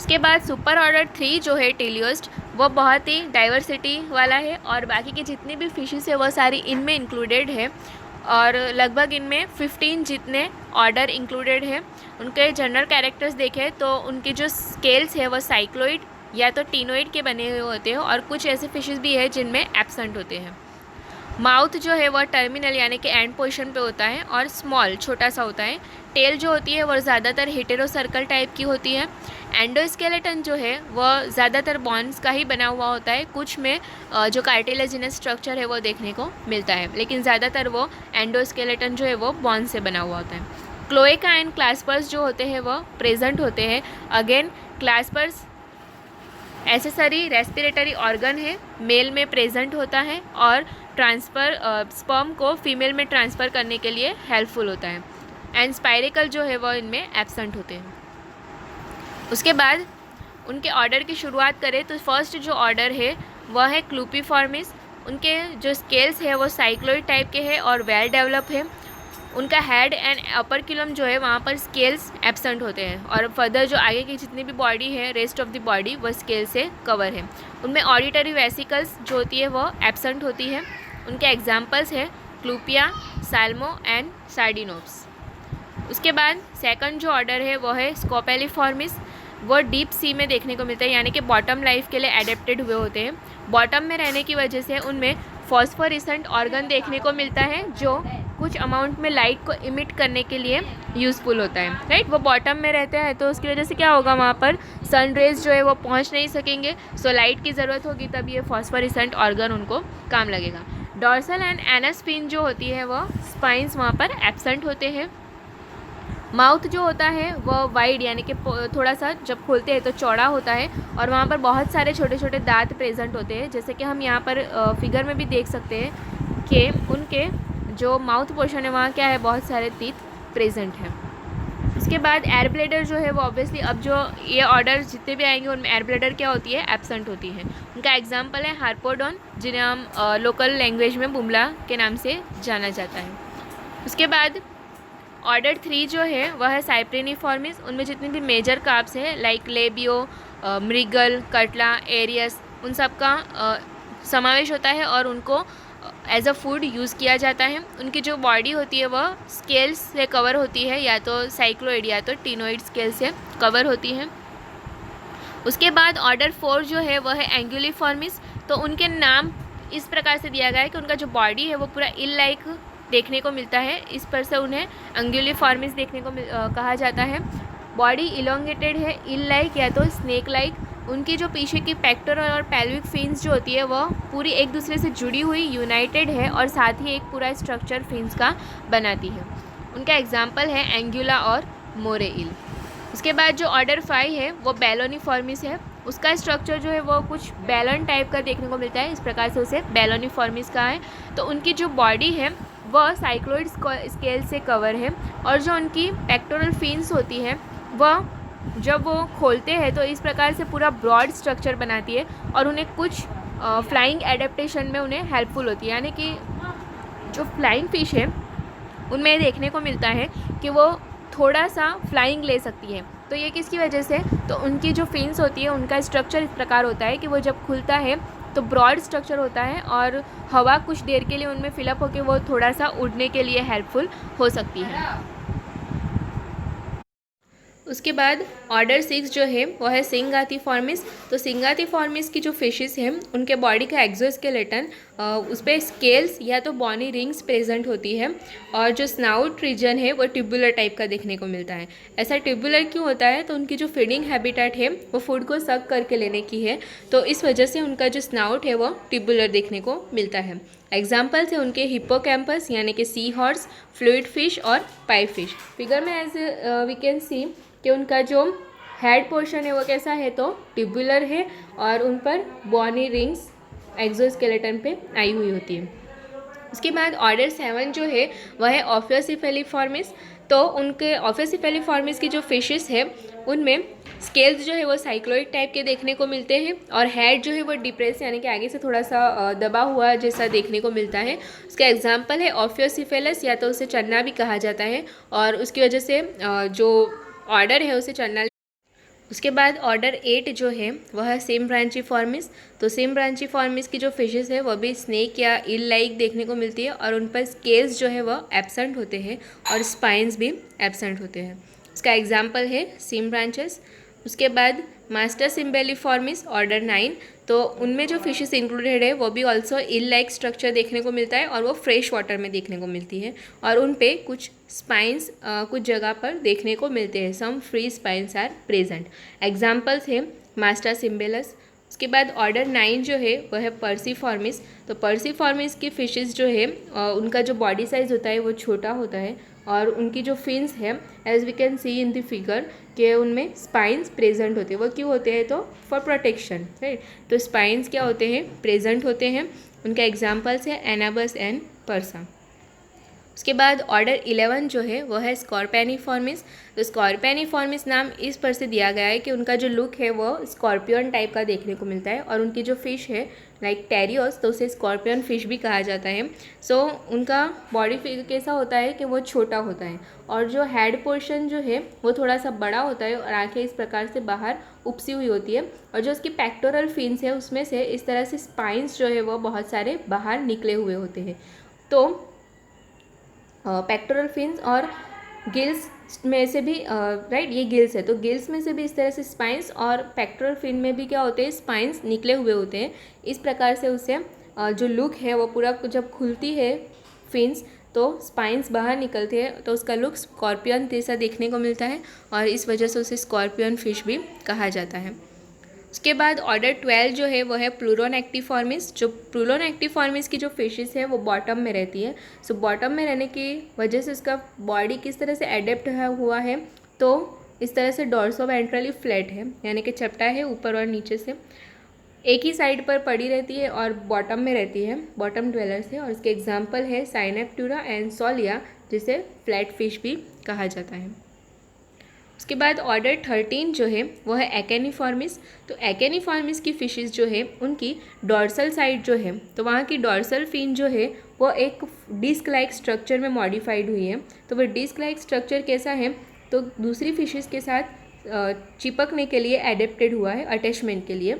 उसके बाद super order 3 जो है टेलियोस्ट, वो बहुत ही डाइवर्सिटी वाला है और बाकी के जितनी भी फिशेस है वो सारी इनमें इंक्लूडेड है और लगभग इनमें 15 जितने ऑर्डर इंक्लूडेड है। उनके जनरल कैरेक्टर्स देखें तो उनके जो स्केल्स है वो साइक्लोइड या तो टीनोइड के बने हुए होते हैं और कुछ ऐसे फिशेस भी है जिनमें एब्सेंट होते हैं। माउथ जो है वह टर्मिनल यानी कि एंड पोजीशन पे होता है और स्मॉल छोटा सा होता है। टेल जो होती है वह ज़्यादातर हेटेरो सर्कल टाइप की होती है। एंडोस्केलेटन जो है वह ज़्यादातर बॉन्स का ही बना हुआ होता है, कुछ में जो कार्टिलेजिनस स्ट्रक्चर है वो देखने को मिलता है, लेकिन ज़्यादातर वो एंडोस्केलेटन जो है वो बॉन्स से बना हुआ होता है। क्लोएका एंड क्लास्पर्स जो होते हैं वह प्रेजेंट होते हैं। Again claspers accessory respiratory organ है, मेल में प्रेजेंट होता है और ट्रांसफ़र स्पर्म को फीमेल में ट्रांसफ़र करने के लिए हेल्पफुल होता है। एंड स्पाइरिकल जो है वह इनमें एब्सेंट होते हैं। उसके बाद उनके ऑर्डर की शुरुआत करें तो फर्स्ट जो ऑर्डर है वह है क्लूपीफॉर्मिस। उनके जो स्केल्स है वो साइक्लोइड टाइप के हैं और वेल डेवलप है। उनका हेड एंड अपर किलम जो है वहाँ पर स्केल्स एब्सेंट होते हैं और फर्दर जो आगे की जितनी भी बॉडी है, रेस्ट ऑफ द बॉडी वह स्केल से कवर है। उनमें ऑडिटरी वेसिकल्स जो होती है वो एब्सेंट होती है। उनके एग्जाम्पल्स है क्लूपिया, साल्मो एंड सार्डिनोप्स। उसके बाद सेकंड जो ऑर्डर है वो है स्कोपेलिफॉर्मिस। वो डीप सी में देखने को मिलता है यानी कि बॉटम लाइफ के लिए एडेप्टेड हुए होते हैं। बॉटम में रहने की वजह से उनमें फॉस्फोरेसेंट ऑर्गन देखने को मिलता है जो कुछ अमाउंट में लाइट को इमिट करने के लिए यूज़फुल होता है, राइट। वो बॉटम में रहते हैं तो उसकी वजह से क्या होगा, वहाँ पर सन रेज जो है वो पहुँच नहीं सकेंगे, सो लाइट की ज़रूरत होगी, तब ये फॉस्फोरेसेंट ऑर्गन उनको काम लगेगा। डॉर्सल एंड एनस फिन जो होती है वो स्पाइंस वहाँ पर एब्सेंट होते हैं। माउथ जो होता है वह वाइड यानी कि थोड़ा सा जब खोलते हैं तो चौड़ा होता है और वहाँ पर बहुत सारे छोटे छोटे दांत प्रेजेंट होते हैं, जैसे कि हम यहाँ पर फिगर में भी देख सकते हैं कि उनके जो माउथ पोर्शन है वहाँ क्या है, बहुत सारे टीथ प्रेजेंट हैं। उसके बाद एयर ब्लैडर जो है वो ऑब्वियसली अब जो ये ऑर्डर जितने भी आएंगे उनमें एयर ब्लैडर क्या होती है, एब्सेंट होती है। उनका एग्जाम्पल है हार्पोडॉन, जिन्हें हम लोकल लैंग्वेज में बुमला के नाम से जाना जाता है। उसके बाद ऑर्डर 3 जो है वह है साइप्रेनिफॉर्मिस। उनमें जितनी भी मेजर कार्ब्स है लाइक लेबियो, मृगल, कटला, एरियस, उन सब का समावेश होता है और उनको एज अ फूड यूज़ किया जाता है। उनकी जो बॉडी होती है वह स्केल्स से कवर होती है, या तो साइक्लोइड या तो टीनोइड स्केल से कवर होती है। उसके बाद ऑर्डर 4 जो है वह है एंगुलिफॉर्मिस। तो उनके नाम इस प्रकार से दिया गया है कि उनका जो बॉडी है वो पूरा इल लाइक देखने को मिलता है, इस पर से उन्हें एंगुलिफॉर्मिस देखने को कहा जाता है। बॉडी इलोंगेटेड है, इल लाइक या तो स्नेक लाइक। उनकी जो पीछे की पेक्टोरल और पेल्विक फिन्स जो होती है वह पूरी एक दूसरे से जुड़ी हुई यूनाइटेड है और साथ ही एक पूरा स्ट्रक्चर फिन्स का बनाती है। उनका एग्जाम्पल है एंगुला और मोरे इल। उसके बाद जो ऑर्डर 5 है वो बेलोनिफॉर्मिस है। उसका स्ट्रक्चर जो है वो कुछ बैलन टाइप का देखने को मिलता है, इस प्रकार से उसे बेलोनिफॉर्मिस कहा है। तो उनकी जो बॉडी है वह साइक्लोइड स्केल से कवर है और जो उनकी पेक्टोरल फिन्स होती है वह जब वो खोलते हैं तो इस प्रकार से पूरा ब्रॉड स्ट्रक्चर बनाती है और उन्हें कुछ फ्लाइंग एडेप्टेशन में उन्हें हेल्पफुल होती है। यानी कि जो फ्लाइंग फिश है उनमें देखने को मिलता है कि वो थोड़ा सा फ्लाइंग ले सकती है। तो ये किसकी वजह से, तो उनकी जो फिन्स होती है उनका स्ट्रक्चर इस प्रकार होता है कि वो जब खुलता है तो ब्रॉड स्ट्रक्चर होता है और हवा कुछ देर के लिए उनमें फिलअप होकर वो थोड़ा सा उड़ने के लिए हेल्पफुल हो सकती है। उसके बाद ऑर्डर 6 जो है वो है सिंगाथिफॉर्मिस। तो सिंगाथिफॉर्मिस की जो फिशेस हैं उनके बॉडी का एक्सोस्केलेटन उस पर स्केल्स या तो बॉनी रिंग्स प्रेजेंट होती है और जो स्नाउट रीजन है वो ट्यूबुलर टाइप का देखने को मिलता है। ऐसा ट्यूबुलर क्यों होता है, तो उनकी जो फीडिंग हैबिटेट है वो फूड को सक करके लेने की है, तो इस वजह से उनका जो स्नाउट है वो ट्यूबुलर देखने को मिलता है। एग्जाम्पल्स है उनके हिप्पोकैम्पस यानी कि सी हॉर्स, फ्लूइड फिश और पाइप फिश। फिगर में एज वी कैन सी कि उनका जो हेड पोर्शन है वो कैसा है, तो ट्यूबुलर है और उन पर बॉनी रिंग्स एक्सोस्केलेटन पे आई हुई होती है। उसके बाद ऑर्डर 7 जो है वह है ऑफियोसिफेलिफॉर्मिस। तो उनके ऑफियोसिफेलिफॉर्मिस की जो फिशेस है उनमें स्केल्स जो है वो साइक्लोइड टाइप के देखने को मिलते हैं और हेड जो है वो डिप्रेस यानी कि आगे से थोड़ा सा दबा हुआ जैसा देखने को मिलता है। उसका एग्जाम्पल है ऑफियोसिफेलस या तो उसे चन्ना भी कहा जाता है और उसकी वजह से जो ऑर्डर है उसे चन्ना। उसके बाद ऑर्डर 8 जो है वह है सेम ब्रांचिफॉर्मिस। तो सेम ब्रांचिफॉर्मिस की जो फिशेस है वह भी स्नेक या ईल लाइक देखने को मिलती है और उन पर स्केल्स जो है वह एब्सेंट होते हैं और स्पाइंस भी एब्सेंट होते हैं। उसका एग्जाम्पल है सेम ब्रांचेस। उसके बाद मास्टर सिम्बेलिफॉर्मिस ऑर्डर 9। तो उनमें जो फिशेस इंक्लूडेड है वो भी ऑल्सो ईल लाइक स्ट्रक्चर देखने को मिलता है और वो फ्रेश वाटर में देखने को मिलती है और उन पे कुछ स्पाइंस कुछ जगह पर देखने को मिलते हैं। Some free spines are present. Examples है मास्टर सिम्बेलस। उसके बाद ऑर्डर 9 जो है वह है पर्सीफॉर्मिस। तो पर्सीफॉर्मिस की फिशेस जो है उनका जो बॉडी साइज होता है वो छोटा होता है और उनकी जो फिन्स है as we can see in the figure कि उनमें स्पाइंस प्रेजेंट होते हैं। वो क्यों होते हैं? तो फॉर प्रोटेक्शन, राइट। तो स्पाइंस क्या होते हैं? प्रेजेंट होते हैं। उनका एग्जाम्पल्स है एनाबस एंड पर्सा। उसके बाद ऑर्डर 11 जो है वो है स्कॉर्पेनिफॉर्मिस। तो स्कॉर्पेनिफॉर्मिस नाम इस पर से दिया गया है कि उनका जो लुक है वो स्कॉर्पियन टाइप का देखने को मिलता है और उनकी जो फिश है लाइक टेरियोस, तो उसे स्कॉर्पियन फिश भी कहा जाता है। सो उनका बॉडी कैसा होता है कि वो छोटा होता है और जो हेड पोर्शन जो है वो थोड़ा सा बड़ा होता है और आंखें इस प्रकार से बाहर उपसी हुई होती है और जो उसकी पेक्टोरल फिन्स है उसमें से इस तरह से स्पाइंस जो है वो बहुत सारे बाहर निकले हुए होते हैं। तो पेक्टोरल फिन्स और गिल्स में से भी राइट, ये गिल्स है तो गिल्स में से भी इस तरह से स्पाइंस और पेक्टोरल फिन में भी क्या होते हैं? स्पाइंस निकले हुए होते हैं। इस प्रकार से उसे जो लुक है वो पूरा जब खुलती है फिन्स तो स्पाइंस बाहर निकलते हैं तो उसका लुक स्कॉर्पियन जैसा देखने को मिलता है और इस वजह से उसे स्कॉर्पियन फिश भी कहा जाता है। उसके बाद ऑर्डर 12 जो है वो है प्लूरोन एक्टिफॉर्मिस। जो प्लूरोन एक्टिफॉर्मिस की जो फिशेस है वो बॉटम में रहती है। सो बॉटम में रहने की वजह से उसका बॉडी किस तरह से एडेप्ट हुआ है? तो इस तरह से डॉर्सो वेंट्रली फ्लैट है, यानी कि चपटा है ऊपर और नीचे से, एक ही साइड पर पड़ी रहती है और बॉटम में रहती है, बॉटम ड्वेलर्स है। और इसके एग्जाम्पल है साइनेप्टूरा एंड सोलिया, जिसे फ्लैट फिश भी कहा जाता है। उसके बाद ऑर्डर 13 जो है वो है एक्निफॉर्मिस। तो एक्निफॉर्मिस की फिशेस जो है उनकी डॉर्सल साइड जो है तो वहाँ की डॉर्सल फिन जो है वो एक डिस्क लाइक स्ट्रक्चर में मॉडिफाइड हुई है। तो वो डिस्क लाइक स्ट्रक्चर कैसा है? तो दूसरी फिशेस के साथ चिपकने के लिए एडेप्टेड हुआ है, अटैचमेंट के लिए।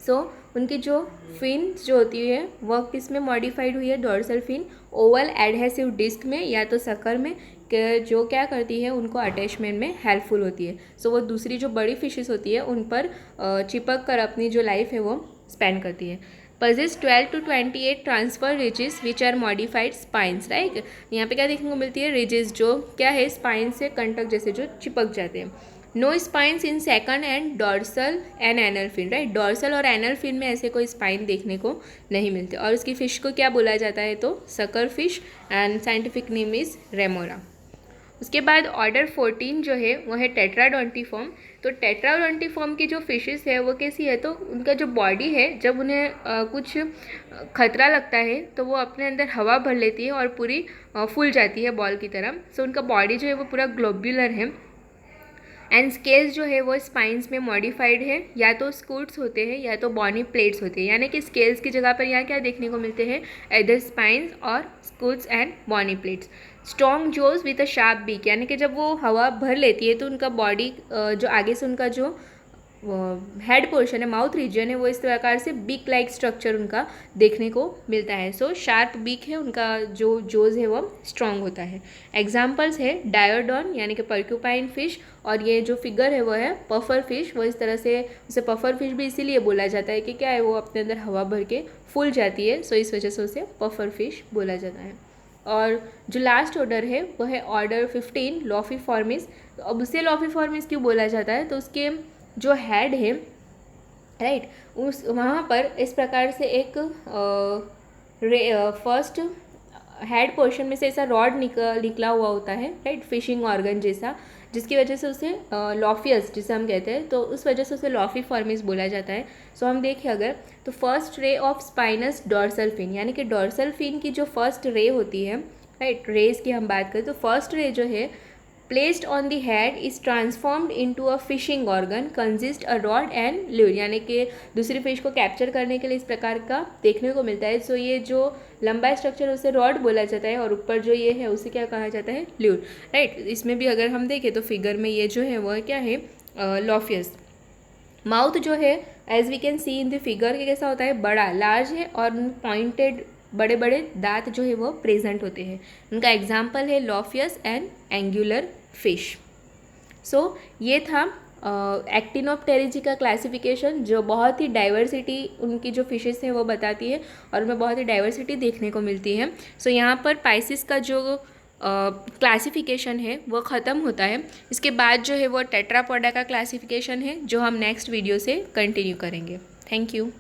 सो उनकी जो फिन जो होती है वह किस में मॉडिफाइड हुई है? Dorsal fin oval adhesive disc में या तो सकर में, जो क्या करती है उनको अटैचमेंट में हेल्पफुल होती है। सो वो दूसरी जो बड़ी फिशेस होती है उन पर चिपक कर अपनी जो लाइफ है वो स्पेंड करती है। possess 12 to 28 transfer ridges which are modified spines, right. यहाँ पे क्या देखने को मिलती है? रिजेस जो क्या है? स्पाइन से कंटक जैसे जो चिपक जाते हैं। No spines in second and dorsal and anal fin, right. Dorsal और एनल फिन में ऐसे कोई स्पाइन देखने को नहीं मिलते और उसकी फिश को क्या बोला जाता है? तो sucker fish and scientific name is remora. उसके बाद ऑर्डर 14 जो है वो है टेट्राडोंटिफॉर्म। तो टेट्राडोंटिफॉर्म की जो फिशेस है वो कैसी है? तो उनका जो बॉडी है जब उन्हें कुछ खतरा लगता है तो वो अपने अंदर हवा भर लेती है और पूरी फूल जाती है बॉल की तरह। सो उनका बॉडी जो है वो पूरा ग्लोब्यूलर है एंड स्केल्स जो है वो स्पाइंस में मॉडिफाइड है, या तो स्कूट्स होते हैं या तो बॉनी प्लेट्स होते हैं, यानी कि स्केल्स की जगह पर यहाँ क्या देखने को मिलते हैं? एदर स्पाइंस और scutes and bony plates. Strong jaws with a sharp beak, यानी कि जब वो हवा भर लेती है तो उनका बॉडी जो आगे से उनका जो हेड पोर्शन है, माउथ रीजन है, वो इस प्रकार से बीक लाइक स्ट्रक्चर उनका देखने को मिलता है। सो शार्प बीक है उनका, जो जोज है वो स्ट्रॉन्ग होता है। एग्जाम्पल्स है डायोडॉन यानी कि पर्क्यूपाइन फिश, और ये जो फिगर है वो है पफर फिश। वो इस तरह से उसे पफर फिश भी इसीलिए बोला जाता है कि क्या है, वो अपने अंदर हवा भर के फूल जाती है, सो इस वजह से उसे पफर फिश बोला जाता है। और जो लास्ट ऑर्डर है वो है ऑर्डर 15 लॉफीफॉर्मिस। तो अब उसे लॉफीफॉर्मिस क्यों बोला जाता है? तो उसके जो हेड है, राइट, उस वहाँ पर इस प्रकार से एक फर्स्ट हेड पोर्शन में से ऐसा रॉड निकला हुआ होता है, राइट, फिशिंग ऑर्गन जैसा, जिसकी वजह से उसे लॉफियस जिसे हम कहते हैं, तो उस वजह से उसे लॉफीफॉर्मिस बोला जाता है। सो हम देखें अगर तो first ray of spinous dorsal fin, यानी कि डॉर्सल फिन की जो फर्स्ट रे होती है, राइट, रेस की हम बात करें तो फर्स्ट रे जो है placed on the head is transformed into a fishing organ consist a rod and lure, यानी कि दूसरी फिश को कैप्चर करने के लिए इस प्रकार का देखने को मिलता है। सो ये जो लंबा स्ट्रक्चर उसे रॉड बोला जाता है और ऊपर जो ये है उसे क्या कहा जाता है? Lure, right. इसमें भी अगर हम देखें तो फिगर में ये जो है वह क्या है? लॉफियस। माउथ जो है as we can see in the figure के कैसा होता है, बड़ा, लार्ज है और पॉइंटेड बड़े बड़े दांत जो है वो प्रेजेंट होते हैं। उनका एग्जाम्पल है लॉफियस एंड एंगुलर फिश। सो ये था एक्टिनोप्टेरिजी का क्लासिफिकेशन, जो बहुत ही डाइवर्सिटी उनकी जो फिशेस हैं वो बताती है और उनमें बहुत ही डाइवर्सिटी देखने को मिलती है। सो यहाँ पर पाइसिस का जो क्लासिफिकेशन है वो ख़त्म होता है। इसके बाद जो है वो टेट्रापोडा का क्लासिफिकेशन है, जो हम नेक्स्ट वीडियो से कंटिन्यू करेंगे। Thank you.